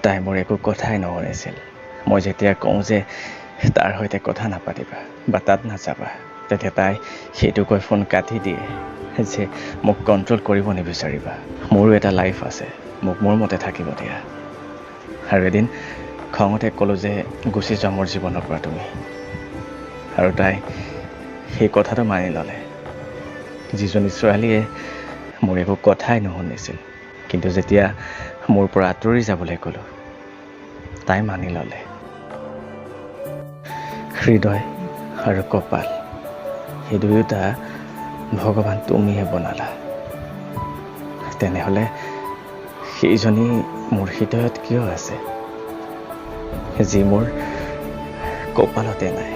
তাই মোৰ একো কথাই নুশুনিছিল। মই যেতিয়া কওঁ যে তাৰ সৈতে কথা নাপাতিবা বা তাত নাযাবা, তেতিয়া তাই সেইটো কৈ ফোন কাটি দিয়ে যে মোক কণ্ট্ৰল কৰিব নিবিচাৰিবা, মোৰো এটা লাইফ আছে, মোক মোৰ মতে থাকিব দিয়া। আৰু এদিন খঙতে ক'লোঁ যে গুচি যোৱা মোৰ জীৱনৰ পৰা তুমি। আৰু তাই সেই কথাটো মানি ল'লে। যিজনী ছোৱালীয়ে মোৰ একো কথাই নুশুনিছিল, কিন্তু যেতিয়া মোৰ পৰা আঁতৰি যাবলৈ ক'লোঁ, তাই মানি ল'লে। হৃদয় আৰু কপাল সেই দুয়োটা ভগৱান তুমিয়ে বনালা। তেনেহ'লে সেইজনী মোৰ হৃদয়ত কিয় আছে, যি মোৰ কপালতে নাই?